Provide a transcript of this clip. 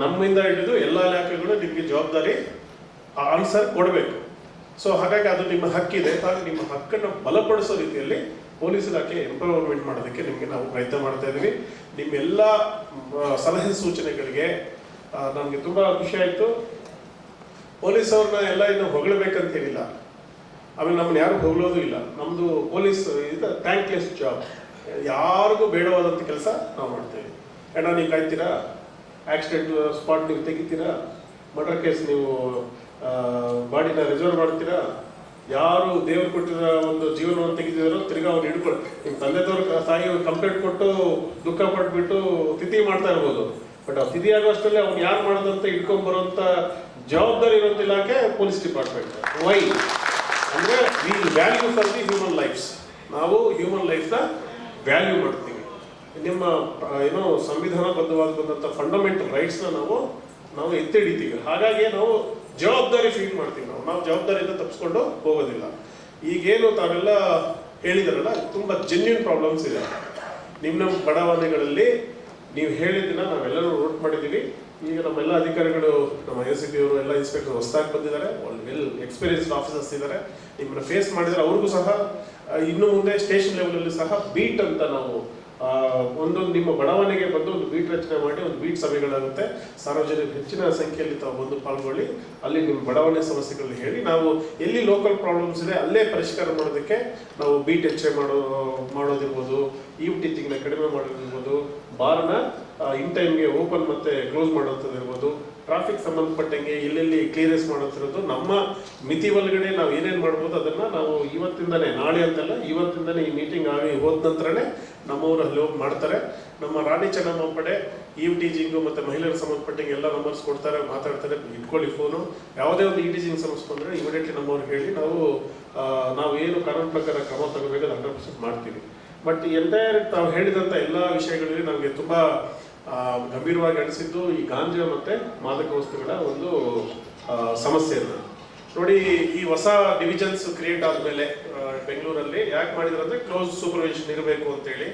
ನಮ್ಮಿಂದ ಹಿಡಿದು ಎಲ್ಲ ಇಲಾಖೆಗಳು ನಿಮಗೆ ಜವಾಬ್ದಾರಿ ಆನ್ಸರ್ ಕೊಡಬೇಕು. ಸೊ ಹಾಗಾಗಿ ಅದು ನಿಮ್ಮ ಹಕ್ಕಿದೆ. ಹಾಗಾಗಿ ನಿಮ್ಮ ಹಕ್ಕನ್ನು ಬಲಪಡಿಸೋ ರೀತಿಯಲ್ಲಿ ಪೊಲೀಸ್ ಇಲಾಖೆ ಎಂಪವರ್ಮೆಂಟ್ ಮಾಡೋದಕ್ಕೆ ನಿಮಗೆ ನಾವು ಪ್ರಯತ್ನ ಮಾಡ್ತಾ ಇದ್ದೀವಿ. ನಿಮ್ಮೆಲ್ಲ ಸಲಹೆ ಸೂಚನೆಗಳಿಗೆ ನನಗೆ ತುಂಬ ಖುಷಿ ಆಯಿತು. ಪೊಲೀಸ್ ಅವ್ರನ್ನ ಎಲ್ಲ ಇನ್ನು ಹೊಗಳಬೇಕಂತ ಹೇಳಿಲ್ಲ, ಆಮೇಲೆ ನಮ್ಮನ್ನ ಯಾರು ಹೊಗಳೋದು ಇಲ್ಲ. ನಮ್ಮದು ಪೊಲೀಸ್ ಇದು ಥ್ಯಾಂಕ್ಲೆಸ್ ಜಾಬ್, ಯಾರಿಗೂ ಬೇಡವಾದಂಥ ಕೆಲಸ ನಾವು ಮಾಡ್ತೇವೆ. ಹೆಣ ನೀವು ಕಾಯ್ತೀರಾ, ಆಕ್ಸಿಡೆಂಟ್ ಸ್ಪಾಟ್ ನೀವು ತೆಗಿತೀರಾ, ಮರ್ಡರ್ ಕೇಸ್ ನೀವು ಬಾಡಿನ ರಿಸರ್ವ್ ಮಾಡ್ತೀರಾ, ಯಾರು ದೇವರು ಕೊಟ್ಟಿರೋ ಒಂದು ಜೀವನವನ್ನು ತೆಗೆದಿದ್ದಾರೋ ತಿರ್ಗಾ ಅವ್ರು ಹಿಡ್ಕೊಂಡು ನಿಮ್ಮ ತಂದೆದವ್ರ ತಾಯಿ ಕಂಪ್ಲೇಂಟ್ ಕೊಟ್ಟು ದುಃಖ ಪಟ್ಬಿಟ್ಟು ತಿಥಿ ಮಾಡ್ತಾ ಇರ್ಬೋದು, ಬಟ್ ಆ ತಿಥಿ ಆಗೋಷ್ಟರಲ್ಲಿ ಅವ್ನು ಯಾರು ಮಾಡೋದಂತ ಹಿಡ್ಕೊಂಡ್ ಬರುವಂತ ಜವಾಬ್ದಾರಿ ಇರುವಂತ ಇಲಾಖೆ ಪೊಲೀಸ್ ಡಿಪಾರ್ಟ್ಮೆಂಟ್. ವೈ ಅಂದ್ರೆ we value for the human lives. ನಾವು ಹ್ಯೂಮನ್ ಲೈಫ್ನ ವ್ಯಾಲ್ಯೂ ಮಾಡ್ತೀವಿ. ನಿಮ್ಮ ಏನೋ ಸಂವಿಧಾನಬದ್ಧವಾಗಿ ಬಂದಂಥ ಫಂಡಮೆಂಟಲ್ ರೈಟ್ಸ್ನ ನಾವು ಎತ್ತಿ ಹಿಡಿತೀವಿ. ಹಾಗಾಗಿ ನಾವು ಜವಾಬ್ದಾರಿ ಫೀಲ್ ಮಾಡ್ತೀವಿ. ನಾವು ಜವಾಬ್ದಾರಿಯಿಂದ ತಪ್ಪಿಸ್ಕೊಂಡು ಹೋಗೋದಿಲ್ಲ. ಈಗೇನು ತಾವೆಲ್ಲ ಹೇಳಿದಾರಲ್ಲ, ತುಂಬ ಜೆನ್ಯೂನ್ ಪ್ರಾಬ್ಲಮ್ಸ್ ಇದೆ ನಿಮ್ಮ ಬಡಾವಣೆಗಳಲ್ಲಿ. ನೀವು ಹೇಳಿದ್ದನ್ನ ನಾವೆಲ್ಲರೂ ನೋಟ್ ಮಾಡಿದ್ದೀವಿ. ಈಗ ನಮ್ಮೆಲ್ಲ ಅಧಿಕಾರಿಗಳು, ನಮ್ಮ ACP ಅವರು ಎಲ್ಲ ಇನ್ಸ್ಪೆಕ್ಟರ್ ಹೊಸದಾಗಿ ಬಂದಿದ್ದಾರೆ, ವೆಲ್ ಎಕ್ಸ್ಪೀರಿಯನ್ಸ್ಡ್ ಆಫೀಸರ್ಸ್ ಇದ್ದಾರೆ. ನಿಮ್ಮನ್ನ ಫೇಸ್ ಮಾಡಿದರೆ ಅವ್ರಿಗೂ ಸಹ ಇನ್ನು ಮುಂದೆ ಸ್ಟೇಷನ್ ಲೆವೆಲಲ್ಲಿ ಸಹ ಬೀಟ್ ಅಂತ ನಾವು ಒಂದೊಂದು ನಿಮ್ಮ ಬಡಾವಣೆಗೆ ಬಂದು ಒಂದು ಬೀಟ್ ರಚನೆ ಮಾಡಿ ಒಂದು ಬೀಟ್ ಸಭೆಗಳಾಗುತ್ತೆ. ಸಾರ್ವಜನಿಕರು ಹೆಚ್ಚಿನ ಸಂಖ್ಯೆಯಲ್ಲಿ ತಾವು ಬಂದು ಪಾಲ್ಗೊಳ್ಳಿ, ಅಲ್ಲಿ ನಿಮ್ಮ ಬಡಾವಣೆ ಸಮಸ್ಯೆಗಳನ್ನ ಹೇಳಿ ನಾವು ಎಲ್ಲಿ ಲೋಕಲ್ ಪ್ರಾಬ್ಲಮ್ಸ್ ಇದೆ ಅಲ್ಲೇ ಪರಿಷ್ಕಾರ ಮಾಡೋದಕ್ಕೆ ನಾವು ಬೀಟ್ ಹೆಚ್ಚೆ ಮಾಡೋದಿರ್ಬೋದು, ಈವ್ ಟೀಚಿಂಗ್ನ ಕಡಿಮೆ ಮಾಡೋದಿರ್ಬೋದು, ಬಾರ್ನ ಇನ್ ಟೈಮ್ಗೆ ಓಪನ್ ಮತ್ತೆ ಕ್ಲೋಸ್ ಮಾಡೋದಿರ್ಬೋದು, ಟ್ರಾಫಿಕ್ ಸಂಬಂಧಪಟ್ಟಂಗೆ ಎಲ್ಲೆಲ್ಲಿ ಕ್ಲಿಯರೆನ್ಸ್ ಮಾಡುತ್ತಿರೋದು ನಮ್ಮ ಮಿತಿ ಒಳಗಡೆ ನಾವು ಏನೇನು ಮಾಡ್ಬೋದು ಅದನ್ನ ನಾವು ಇವತ್ತಿಂದನೇ, ನಾಳೆ ಅಂತಲ್ಲ ಇವತ್ತಿಂದನೇ ಈ ಮೀಟಿಂಗ್ ಆಗಿ ಹೋದ ನಂತರನೇ ನಮ್ಮವರು ಅಲ್ಲಿ ಹೋಗಿ ಮಾಡ್ತಾರೆ. ನಮ್ಮ ರಾಣಿ ಚೆನ್ನಮ್ಮ ಪಡೆ ಈವ್ ಟೀಚಿಂಗು ಮತ್ತು ಮಹಿಳೆಯರ ಸಂಬಂಧಪಟ್ಟಂಗೆ ಎಲ್ಲ ನಂಬರ್ಸ್ ಕೊಡ್ತಾರೆ, ಮಾತಾಡ್ತಾರೆ. ಇಟ್ಕೊಳ್ಳಿ ಫೋನು. ಯಾವುದೇ ಒಂದು ಟೀಚಿಂಗ್ ಸಮಸ್ಯೆ ಬಂದರೆ ಇಮಿಡಿಯೇಟ್ಲಿ ನಮ್ಮವ್ರಿಗೆ ಹೇಳಿ ನಾವು ಏನು ಕಾನೂನು ಪ್ರಕಾರ ಕ್ರಮ ತಗೋಬೇಕು 100% ಮಾಡ್ತೀವಿ. ಬಟ್ ಎಂಟೈರ್ ತಾವು ಹೇಳಿದಂಥ ಎಲ್ಲ ವಿಷಯಗಳಲ್ಲಿ ನಮಗೆ ತುಂಬ ಗಂಭೀರವಾಗಿ ಅನಿಸಿದ್ದು ಈ ಗಾಂಜಾ ಮತ್ತು ಮಾದಕ ವಸ್ತುಗಳ ಒಂದು ಸಮಸ್ಯೆಯನ್ನು ನೋಡಿ. ಈ ಹೊಸ ಡಿವಿಷನ್ಸ್ ಕ್ರಿಯೇಟ್ ಆದಮೇಲೆ ಬೆಂಗಳೂರಲ್ಲಿ ಯಾಕೆ ಮಾಡಿದ್ರು ಅಂದರೆ ಕ್ಲೋಸ್ ಸೂಪರ್ವಿಷನ್ ಇರಬೇಕು ಅಂತೇಳಿ